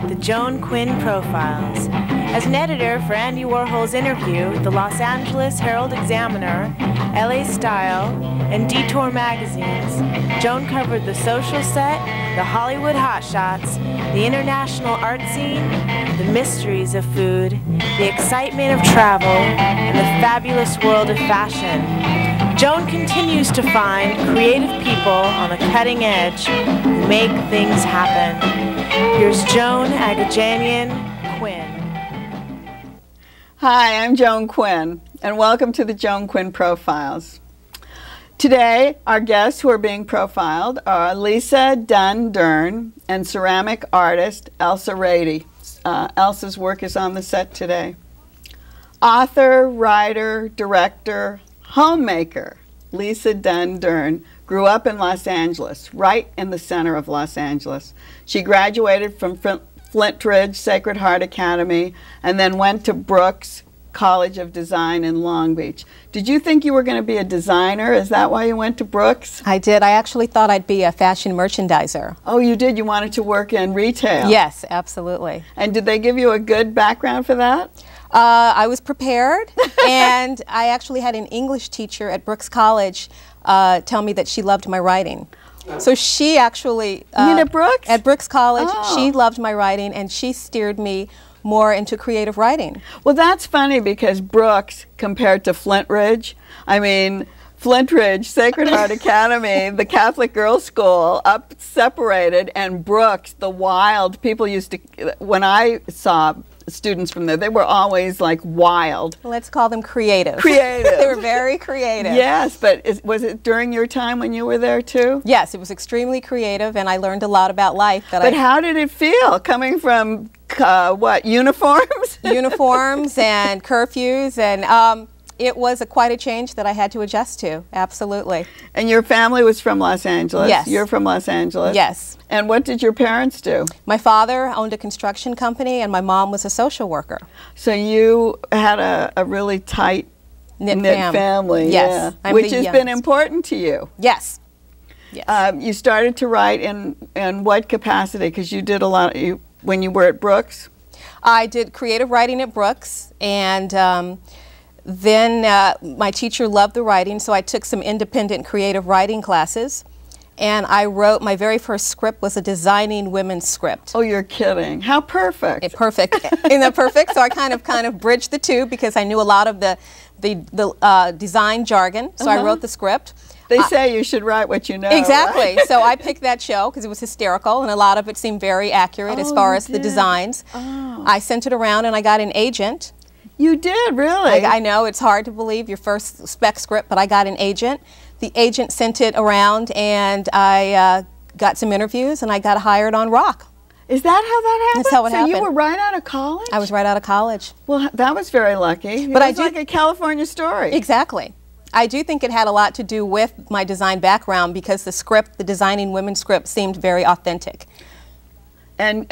the Joan Quinn Profiles. As an editor for Andy Warhol's Interview, the Los Angeles Herald-Examiner, LA Style, and Detour magazines, Joan covered the social set, the Hollywood hotshots, the international art scene, the mysteries of food, the excitement of travel, and the fabulous world of fashion. Joan continues to find creative people on the cutting edge who make things happen. Here's Joan Quinn. Hi, I'm Joan Quinn, and welcome to the Joan Quinn Profiles. Today, our guests who are being profiled are Lisa Dunn-Dern and ceramic artist Elsa Rady. Elsa's work is on the set today. Author, writer, director, homemaker Lisa Dunn-Dern grew up in Los Angeles, right in the center of Los Angeles. She graduated from Flint Ridge Sacred Heart Academy and then went to Brooks College of Design in Long Beach. Did you think you were going to be a designer? Is that why you went to Brooks? I did. I actually thought I'd be a fashion merchandiser. Oh, you did? You wanted to work in retail? Yes, absolutely. And did they give you a good background for that? I was prepared, and I actually had an English teacher at Brooks College tell me that she loved my writing. So she actually... you mean at Brooks? At Brooks College, Oh. She loved my writing, and she steered me more into creative writing. Well, that's funny because Brooks, compared to Flint Ridge, I mean, Flint Ridge, Sacred Heart Academy, the Catholic girls' school, up separated, and Brooks, the wild, people used to, when I saw students from there, they were always like wild. Let's call them creative. Creative. They were very creative. Yes, but was it during your time when you were there too? Yes, it was extremely creative, and I learned a lot about life. But how did it feel coming from, what, uniforms? Uniforms and curfews, and it was quite a change that I had to adjust to, absolutely. And your family was from Los Angeles? Yes. You're from Los Angeles? Yes. And what did your parents do? My father owned a construction company, and my mom was a social worker. So you had a really tight knit family. Yes. Yeah, which has been important to you. Yes. Yes. You started to write in what capacity? Because you did a lot, when you were at Brooks? I did creative writing at Brooks, and then my teacher loved the writing, so I took some independent creative writing classes, and I wrote, my very first script was a designing women's script. Oh, you're kidding. How perfect. Perfect. Isn't that perfect? So I kind of bridged the two because I knew a lot of the design jargon, so I wrote the script. They say you should write what you know. Exactly. Right? So I picked that show because it was hysterical, and a lot of it seemed very accurate as far as the designs. Oh. I sent it around, and I got an agent. You did, really? I know, it's hard to believe your first spec script, but I got an agent. The agent sent it around, and I got some interviews, and I got hired on Rock. Is that how that happened? That's how it happened. So you were right out of college? I was right out of college. Well, that was very lucky. But it was like a California story. Exactly. I do think it had a lot to do with my design background because the script, the designing women's script, seemed very authentic. And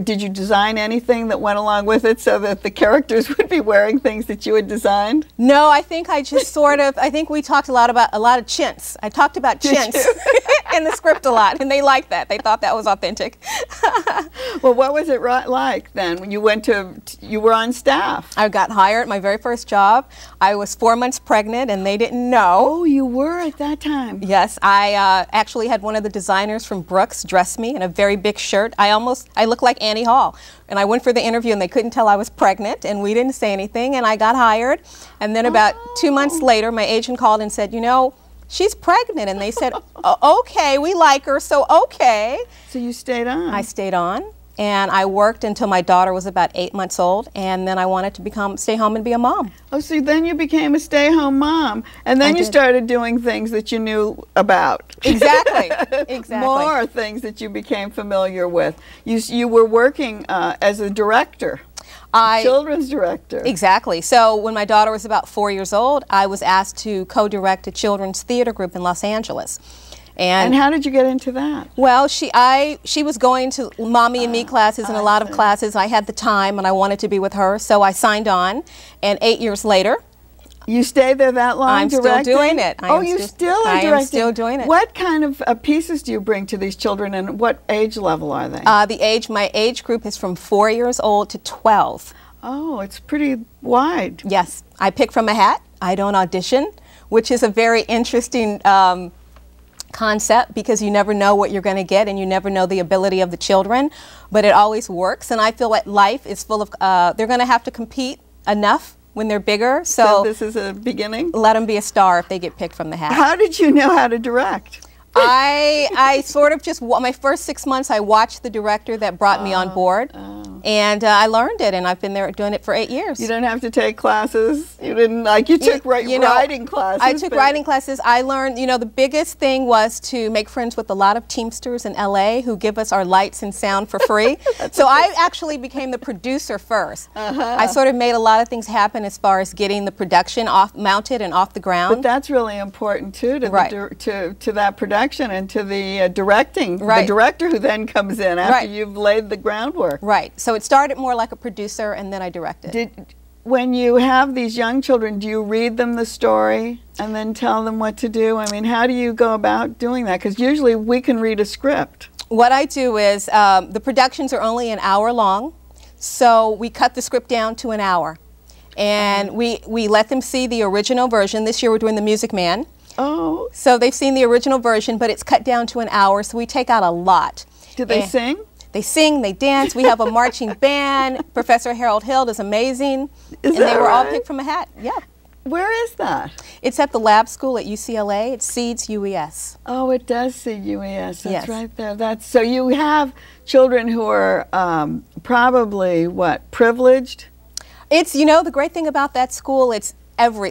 did you design anything that went along with it so that the characters would be wearing things that you had designed? No, I think I just I think we talked a lot about chintz. I talked about chintz in the script a lot, and they liked that. They thought that was authentic. Well, what was it like then when you you were on staff? I got hired, my very first job. I was 4 months pregnant, and they didn't know. Oh, you were at that time? Yes, I actually had one of the designers from Brooks dress me in a very big shirt. I looked like Annie Hall. And I went for the interview, and they couldn't tell I was pregnant, and we didn't say anything, and I got hired. And then about 2 months later, my agent called and said, you know, she's pregnant. And they said, okay, we like her, so okay. So you stayed on? I stayed on, and I worked until my daughter was about 8 months old, and then I wanted to stay home and be a mom. Oh, so then you became a stay-home mom, and then you started doing things that you knew about. Exactly, exactly. More things that you became familiar with. You were working as a director. Children's director. Exactly. So when my daughter was about 4 years old, I was asked to co-direct a children's theater group in Los Angeles. And how did you get into that? Well, she was going to Mommy and Me classes and a lot of classes. I had the time and I wanted to be with her, so I signed on. And 8 years later, You stayed there that long I'm directing? still doing it. You still are directing? I am still doing it. What kind of pieces do you bring to these children, and what age level are they? My age group is from 4 years old to 12. Oh, it's pretty wide. Yes. I pick from a hat. I don't audition, which is a very interesting concept because you never know what you're going to get and you never know the ability of the children, but it always works. And I feel like life is full of, they're going to have to compete enough when they're bigger. So this is a beginning? Let them be a star if they get picked from the hat. How did you know how to direct? I sort of just, my first 6 months, I watched the director that brought me on board. And I learned it, and I've been there doing it for 8 years. You don't have to take classes? You didn't, like, you took writing classes? I took writing classes. I learned, the biggest thing was to make friends with a lot of Teamsters in LA who give us our lights and sound for free. So I actually became the producer first. I sort of made a lot of things happen as far as getting the production mounted and off the ground. But that's really important, too, to, to that production and to the directing. The director who then comes in after you've laid the groundwork. Right. So it started more like a producer, and then I directed. When you have these young children, do you read them the story and then tell them what to do? I mean, how do you go about doing that? Because usually we can read a script. What I do is the productions are only an hour long, so we cut the script down to an hour. And we let them see the original version. This year we're doing The Music Man. Oh. So they've seen the original version, but it's cut down to an hour, so we take out a lot. Do they sing? They sing, they dance. We have a marching band. Professor Harold Hill is amazing. And they were all picked from a hat. Yeah. Where is that? It's at the lab school at UCLA. It's Seeds UES. Oh, it does say UES. That's right there. So you have children who are probably, what, privileged? It's, the great thing about that school, it's every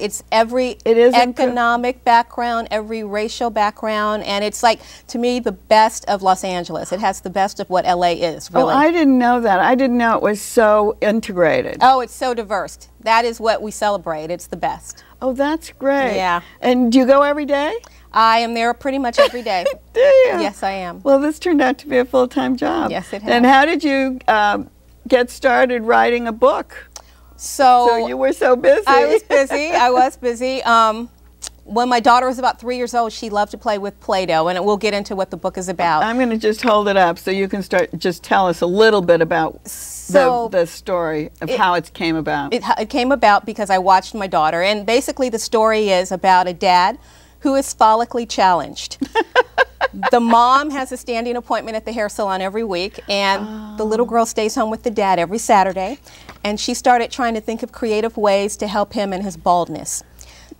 economic background, every racial background, and it's like, to me, the best of Los Angeles. It has the best of what LA is, really. Oh, I didn't know that. I didn't know it was so integrated. Oh, it's so diverse. That is what we celebrate. It's the best. Oh, that's great. Yeah. And do you go every day? I am there pretty much every day. Do you? Yes, I am. Well, this turned out to be a full-time job. Yes, it has. And how did you get started writing a book? So you were so busy. I was busy. I was busy. When my daughter was about 3 years old, she loved to play with Play-Doh, and we'll get into what the book is about. I'm going to just hold it up so you can just tell us a little bit about the story of how it came about. It came about because I watched my daughter, and basically the story is about a dad who is follically challenged. The mom has a standing appointment at the hair salon every week, and the little girl stays home with the dad every Saturday, and she started trying to think of creative ways to help him in his baldness.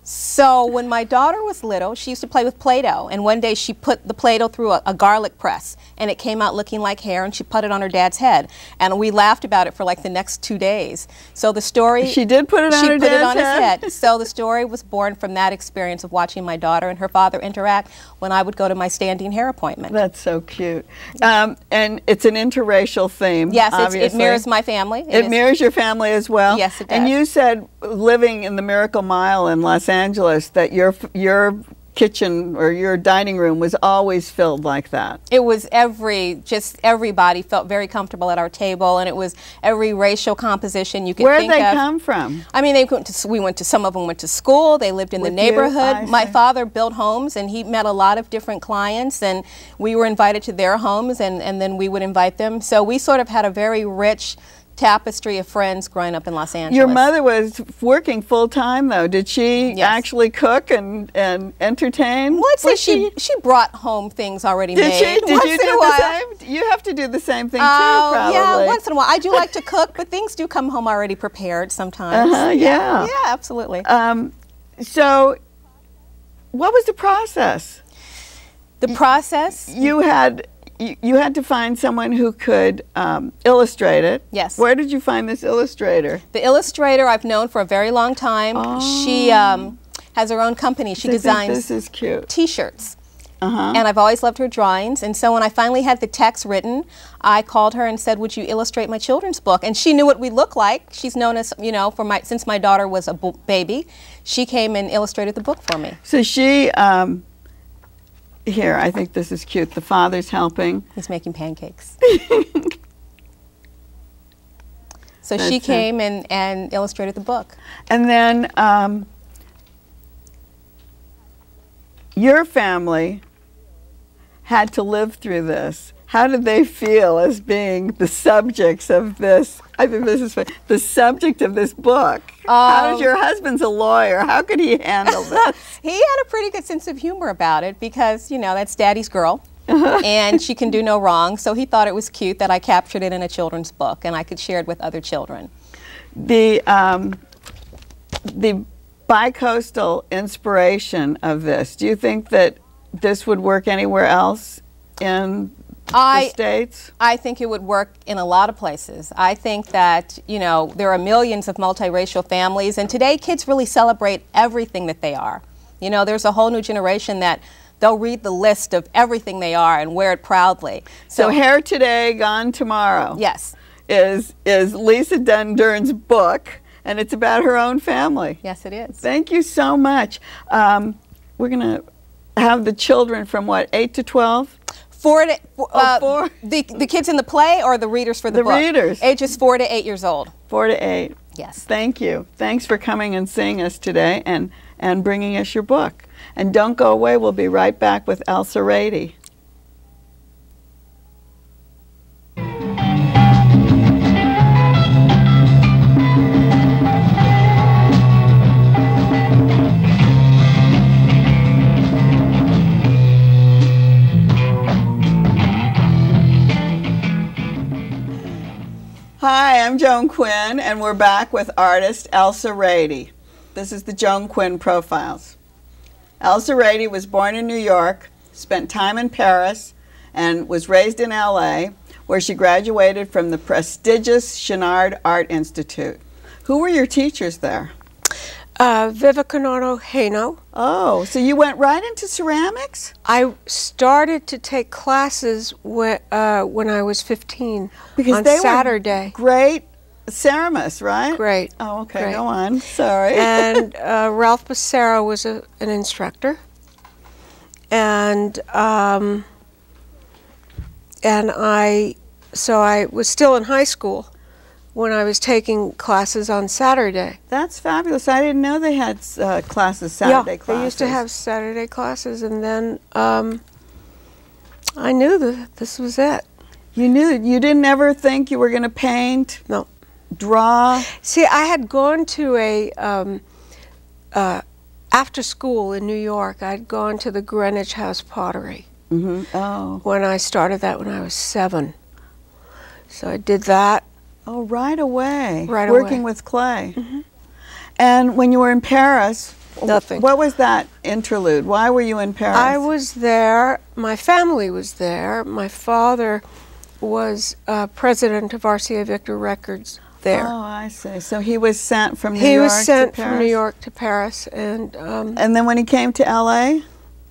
So when my daughter was little, she used to play with Play-Doh, and one day she put the Play-Doh through a garlic press, and it came out looking like hair, and she put it on her dad's head, and we laughed about it for like the next 2 days. So the story... She did put it on her dad's head? She put it on his head. So the story was born from that experience of watching my daughter and her father interact when I would go to my standing hair appointment. That's so cute. And it's an interracial theme, yes, obviously. It mirrors my family. It mirrors your family as well? Yes, it does. And you said, living in the Miracle Mile in Los Angeles, that your kitchen or your dining room was always filled like that. It was everybody felt very comfortable at our table, and it was every racial composition you could think of. Where'd they come from? I mean, some of them went to school, they lived in the neighborhood. My father built homes, and he met a lot of different clients, and we were invited to their homes, and then we would invite them. So we sort of had a very rich tapestry of friends growing up in Los Angeles. Your mother was working full-time, though. Did she actually cook and entertain? Well, let's say she brought home things already made. Did you do the same? You have to do the same thing, too, probably. Yeah, once in a while. I do like to cook, but things do come home already prepared sometimes. Yeah, absolutely. So what was the process? The process? You had to find someone who could illustrate it. Yes. Where did you find this illustrator? The illustrator I've known for a very long time. Oh. She has her own company. She designs this is cute. T-shirts. And I've always loved her drawings. And so when I finally had the text written, I called her and said, would you illustrate my children's book? And she knew what we look like. She's known us, since my daughter was a baby. She came and illustrated the book for me. So she... Here, I think this is cute. The father's helping. He's making pancakes. So she came and illustrated the book. And then your family had to live through this. How did they feel as being the subjects of this? I think this is the subject of this book. How does your husband's a lawyer? How could he handle this? He had a pretty good sense of humor about it because, you know, that's Daddy's girl. And she can do no wrong. So he thought it was cute that I captured it in a children's book and I could share it with other children. The bicoastal inspiration of this, do you think that this would work anywhere else in the States? I think it would work in a lot of places. I think that, you know, there are millions of multiracial families, and today kids really celebrate everything that they are. You know, there's a whole new generation that they'll read the list of everything they are and wear it proudly. So Hair Today, Gone Tomorrow. Yes. Is Lisa Dunn-Dern's book, and it's about her own family. Yes, it is. Thank you so much. We're going to have the children from what, 8 to 12? 4 to, 4? The kids in the play or the readers for the book? The readers. Ages 4 to 8 years old. 4 to 8. Yes. Thank you. Thanks for coming and seeing us today and bringing us your book. And don't go away. We'll be right back with Elsa Rady. Hi, I'm Joan Quinn, and we're back with artist Elsa Rady. This is the Joan Quinn Profiles. Elsa Rady was born in New York, spent time in Paris, and was raised in LA, where she graduated from the prestigious Chouinard Art Institute. Who were your teachers there? Vivekananda Haino. Oh, so you went right into ceramics? I started to take classes when I was 15 because on they Saturday. Were great ceramists, right? Great. Oh, okay. Great. Go on. Sorry. And Ralph Becerra was an instructor, and I was still in high school when I was taking classes on Saturday. That's fabulous. I didn't know they had classes, Saturday classes. They used to have Saturday classes, and then I knew that this was it. You knew? You didn't ever think you were going to paint? No. Draw? See, I had gone to a, after school in New York, I'd gone to the Greenwich House Pottery. Mm-hmm. Oh. When I started that when I was 7. So I did that. Oh, right away. Right Working away. with clay. Mm-hmm. And when you were in Paris, nothing. What was that interlude? Why were you in Paris? I was there. My family was there. My father was president of RCA Victor Records there. Oh, I see. So he was sent from New York to Paris? He was sent from New York to Paris. And then when he came to L.A.?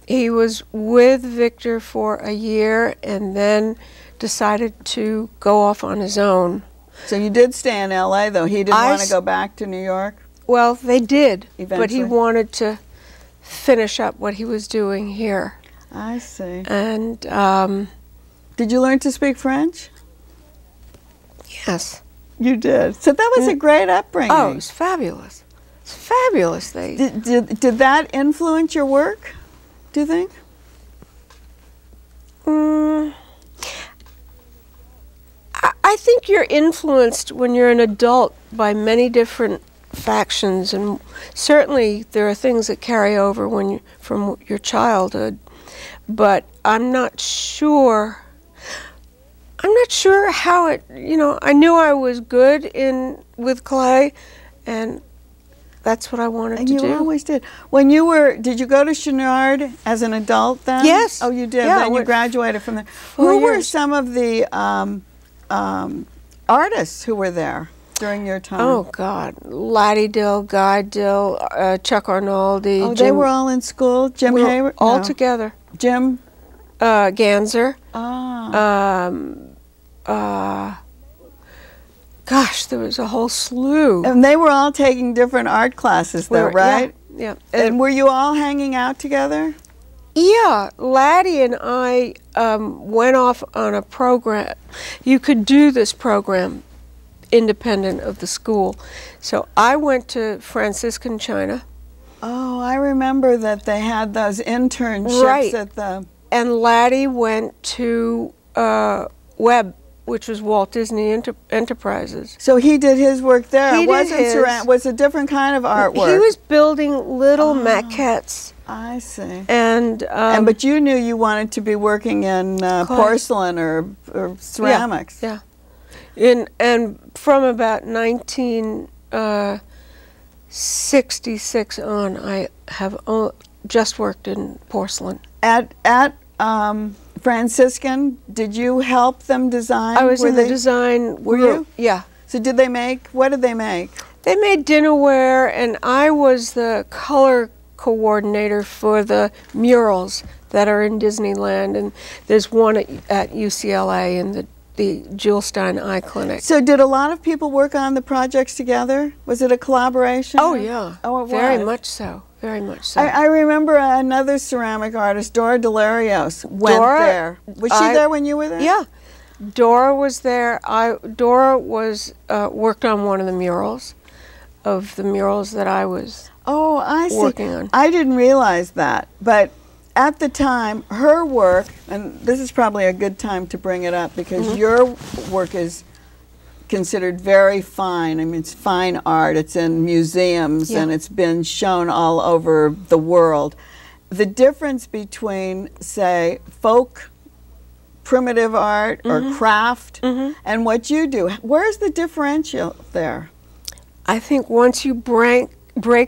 He was with Victor for a year and then decided to go off on his own. So you did stay in L.A., though? He didn't want to go back to New York? Well, they did, eventually. But he wanted to finish up what he was doing here. I see. And did you learn to speak French? Yes. You did. So that was a great upbringing. Oh, it was fabulous. It's fabulous. Did that influence your work, do you think? I think you're influenced when you're an adult by many different factions, and certainly there are things that carry over from your childhood. But I'm not sure how it. I knew I was good with clay, and that's what I wanted to do. And you always did. Did you go to Chouinard as an adult then? Yes. Oh, you did. Yeah, then you graduated from there. 4 Who were years. some of the artists who were there during your time? Oh God, Laddie Dill, Guy Dill, Chuck Arnoldi. Oh, Jim, they were all in school. Jim we were Hayward, all no. together. Jim Ganser. Gosh, there was a whole slew. And they were all taking different art classes, though, right? Yeah. And were you all hanging out together? Yeah, Laddie and I went off on a program. You could do this program independent of the school. So I went to Franciscan China, Oh, I remember that they had those internships Right. at the... And Laddie went to Webb, which was Walt Disney Enterprises. So he did his work there. He It did wasn't his. was a different kind of artwork. He was building little maquettes. I see. And But you knew you wanted to be working in porcelain or ceramics. Yeah. And from about 1966 on, I have just worked in porcelain. At Franciscan, did you help them design? I was Were in the they- design Were group. you? Yeah. So did they make, what did they make? They made dinnerware, and I was the color coordinator for the murals that are in Disneyland, and there's one at UCLA in the Jewel Stein Eye Clinic. So did a lot of people work on the projects together? Was it a collaboration? Oh yeah. Oh, it Very was. much so. Very much so. I remember another ceramic artist, Dora Delarios, went Dora, there. Was she there when you were there? Yeah. Dora was there. Dora was worked on one of the murals that I was Oh, I see. working on. I didn't realize that, but at the time, her work, and this is probably a good time to bring it up because your work is considered very fine. I mean, it's fine art. It's in museums and it's been shown all over the world. The difference between, say, folk primitive art or craft and what you do, where's the differential there? I think once you break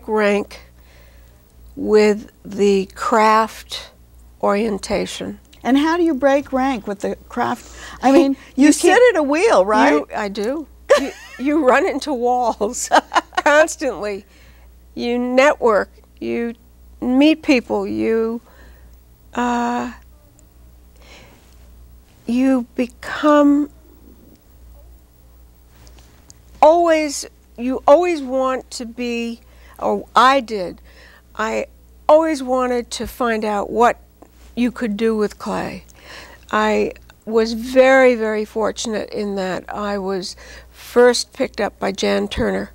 rank with the craft orientation. And how do you break rank with the craft? I mean, you sit at a wheel, right? I do. You run into walls constantly. You network. You meet people. You become you always want to be, or I did, I always wanted to find out what you could do with clay. I was very, very fortunate in that I was first picked up by Jan Turner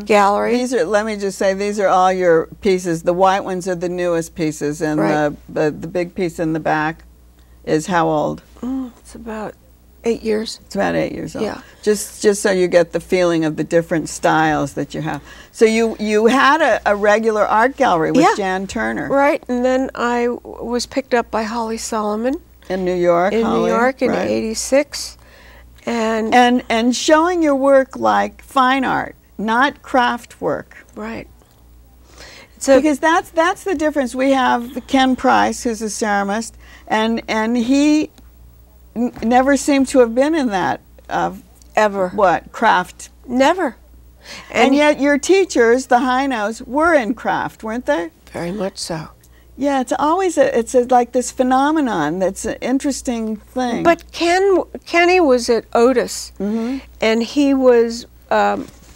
Gallery. These are, let me just say, these are all your pieces. The white ones are the newest pieces, and the big piece in the back is how old? It's about 8 years. It's about 8 years old. Yeah. Just so you get the feeling of the different styles that you have. So you had a regular art gallery with Jan Turner. Right, and then I was picked up by Holly Solomon. In New York, In Holly, New York in right. '86. And showing your work like fine art, not craft work. Right. Because that's the difference. We have Ken Price, who's a ceramist, and he never seemed to have been in that Ever. What craft? Never. And yet your teachers, the Heinos, were in craft, weren't they? Very much so. Yeah, it's always like this phenomenon that's an interesting thing. But Kenny was at Otis, and he was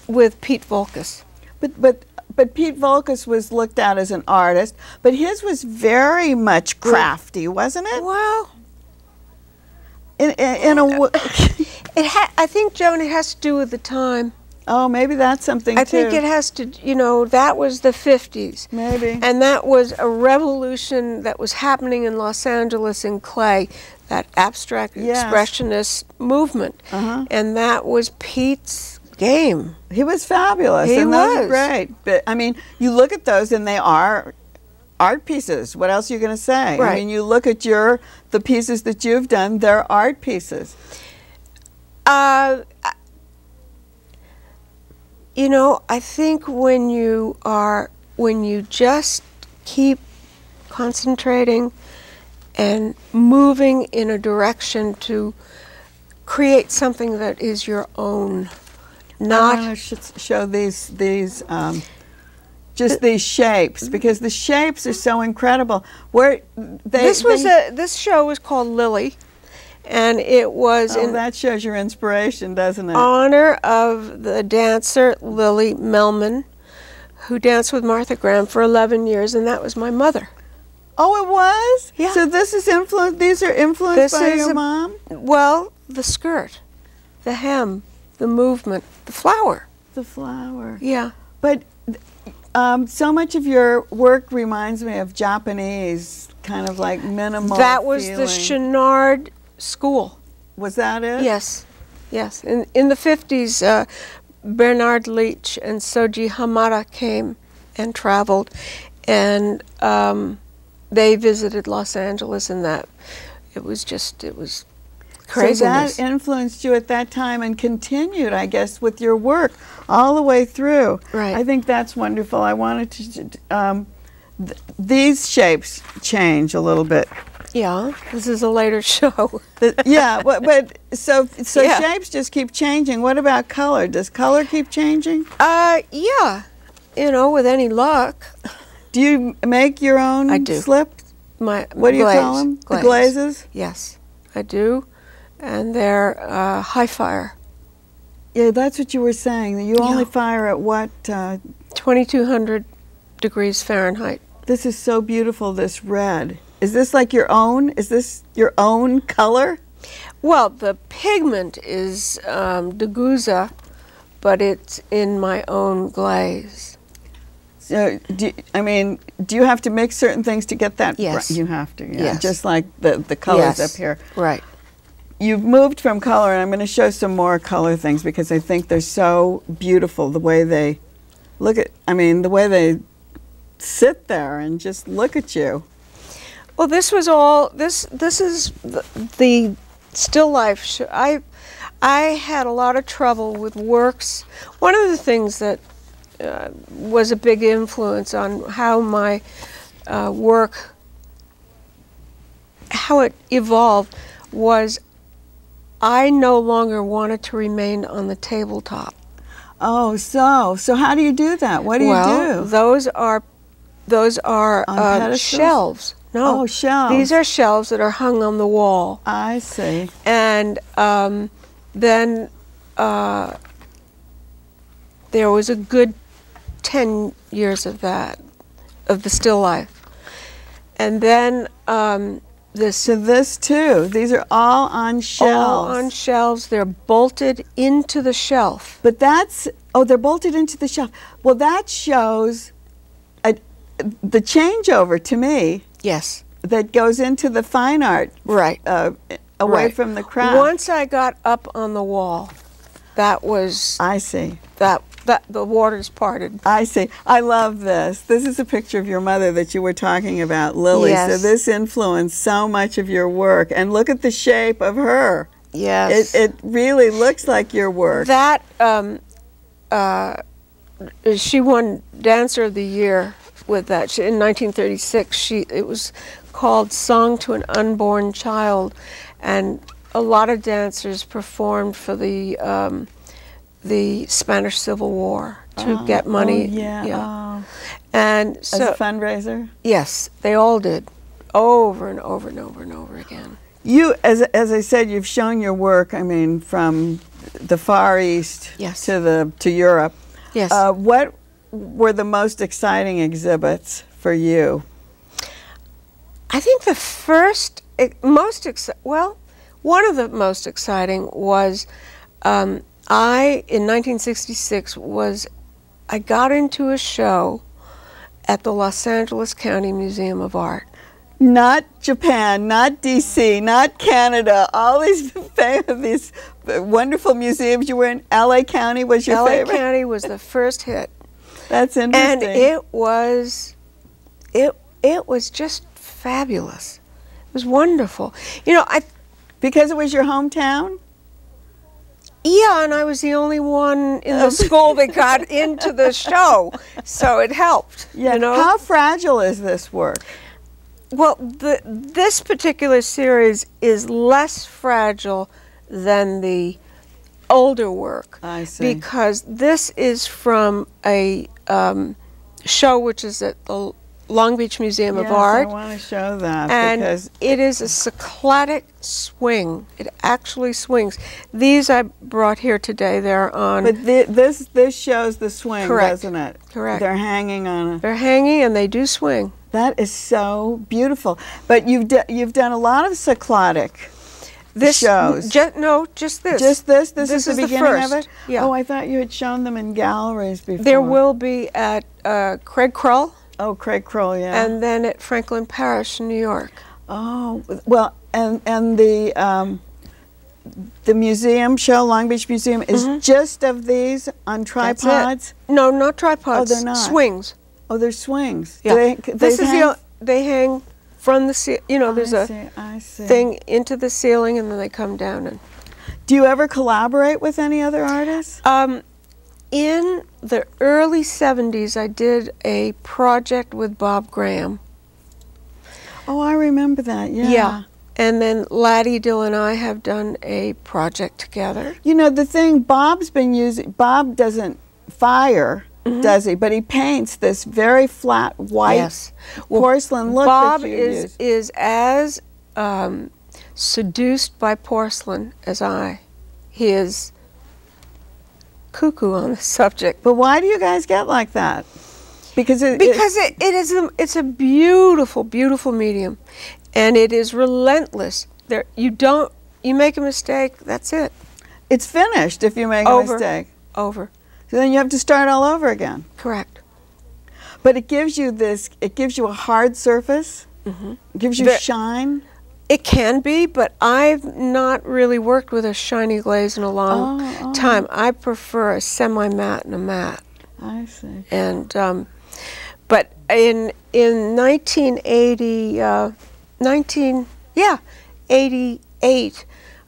with Pete Volkus. But Pete Volkus was looked at as an artist, but his was very much crafty, wasn't it? Well, in a I think, Joan, it has to do with the time. Oh, maybe that's something I too. think it has to, that was the 50s. Maybe. And that was a revolution that was happening in Los Angeles in clay, that abstract expressionist movement. And that was Pete's game. He was fabulous. He and those was. are great. But I mean, you look at those and they are art pieces. What else are you going to say? Right. I mean, you look at the pieces that you've done, they're art pieces. I think when you just keep concentrating and moving in a direction to create something that is your own, not. I want to show these just these shapes, because the shapes are so incredible. This show was called Lily, and it was in that shows your inspiration, doesn't it? honor of the dancer Lily Melman, who danced with Martha Graham for 11 years, and that was my mother. Oh, it was? Yeah. So this is these are influenced by your mom? Well, the skirt, the hem, the movement, the flower. The flower. Yeah. But so much of your work reminds me of Japanese, kind of like minimal That was the feeling. Chouinard school. Was that it? Yes, yes. In the 50s, Bernard Leach and Soji Hamada came and traveled, and they visited Los Angeles, and it was craziness. So that influenced you at that time and continued, I guess, with your work all the way through. Right. I think that's wonderful. I wanted to, these shapes change a little bit. Yeah, this is a later show. Yeah, but so Yeah. shapes just keep changing. What about color? Does color keep changing? Yeah, with any luck. Do you make your own I do. slips? What do you call them? The glazes? Yes, I do, and they're high fire. Yeah, that's what you were saying. That you only Yeah. fire at what? 2,200 degrees Fahrenheit. This is so beautiful, this red. Is this like your own? Is this your own color? Well, the pigment is Degussa, but it's in my own glaze. So, do you have to mix certain things to get that? Yes. You have to, yeah. Yes. Just like the colors Yes. up here. Right. You've moved from color, and I'm going to show some more color things because I think they're so beautiful, the way they the way they sit there and just look at you. Well, this was all, this is the still life show. I had a lot of trouble with works. One of the things that was a big influence on how my work, how it evolved, was I no longer wanted to remain on the tabletop. Oh, so how do you do that? What do you do? Those are On pedestals? shelves. No, Oh, shelves. These are shelves that are hung on the wall. I see. And then there was a good 10 years of that, of the still life. And then So this too. These are all on shelves. all on shelves. They're bolted into the shelf. But they're bolted into the shelf. Well, that shows the changeover to me Yes. that goes into the fine art, Right. away Right. from the craft. Once I got up on the wall, that was I see. that the waters parted. I see. I love this. This is a picture of your mother that you were talking about, Lily. Yes. So this influenced so much of your work. And look at the shape of her. Yes. It really looks like your work. That she won Dancer of the Year with that. In 1936, it was called Song to an Unborn Child, and a lot of dancers performed for the Spanish Civil War to get money. Oh, yeah. Oh. And As so a fundraiser? yes, they all did, over and over and over and over again. You, as I said, you've shown your work, from the Far East Yes. to Europe. Yes. What were the most exciting exhibits for you? I think the first, one of the most exciting was, in 1966, I got into a show at the Los Angeles County Museum of Art. Not Japan, not D.C., not Canada, all these these wonderful museums. You were in L.A. County was your LA favorite? County was the first hit. That's interesting. And it was just fabulous. It was wonderful. Because it was your hometown? Yeah, and I was the only one in the school that got into the show, so it helped. Yeah. How fragile is this work? Well, this particular series is less fragile than the older work. I see. Because this is from a show which is at the Long Beach Museum of Art. I want to show that. And because it is a cycladic swing. It actually swings. These I brought here today. They're on. But this shows the swing, Correct. doesn't it? Correct. They're hanging on They're hanging and they do swing. That is so beautiful. But you've done a lot of cycladic. shows? No, just this. Just this? This is the the beginning first. of it? Yeah. Oh, I thought you had shown them in galleries before. There will be at Craig Krull. Oh, Craig Krull, yeah. And then at Franklin Parish, New York. Oh, well, and the museum show, Long Beach Museum, is just of these on tripods? No, not tripods. Oh, they're not. Swings. Oh, they're swings. Yeah. They hang? They hang from the ceiling. You know, there's I see. thing into the ceiling, and then they come down. And do you ever collaborate with any other artists? in the early 70s, I did a project with Bob Graham. Oh, I remember that. Yeah. Yeah. And then Laddie Dill and I have done a project together. You know, the thing Bob's been using, Bob doesn't fire, does he? But he paints this very flat white porcelain look Bob that you use. is as seduced by porcelain as I. He is cuckoo on the subject. But why do you guys get like that? Because it's a beautiful, beautiful medium, and it is relentless. You make a mistake, that's it. It's finished if you make a mistake. Over. So then you have to start all over again. Correct. But it gives you a hard surface. It gives you shine. It can be, but I've not really worked with a shiny glaze in a long time. I prefer a semi-matte and a matte. I see. And but in 1988,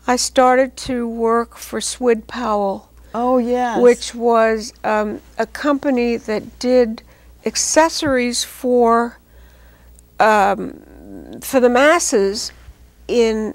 I started to work for Swid Powell. Oh yes. Which was a company that did accessories for the masses in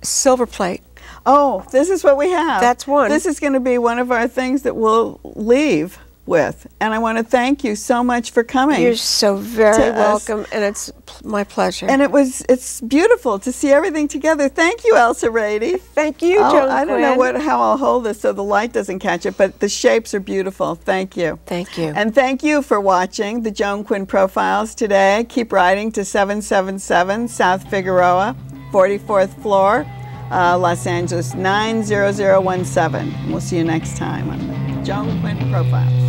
silver plate. Oh, this is what we have. That's one. This is going to be one of our things that we'll leave with. And I want to thank you so much for coming. You're so very welcome, and it's my pleasure. And it's beautiful to see everything together. Thank you, Elsa Rady. Thank you, Joan Quinn. I don't know how I'll hold this so the light doesn't catch it, but the shapes are beautiful. Thank you. Thank you. And thank you for watching the Joan Quinn Profiles today. Keep writing to 777 South Figueroa, 44th floor, Los Angeles 90017. We'll see you next time on the Joan Quinn Profiles.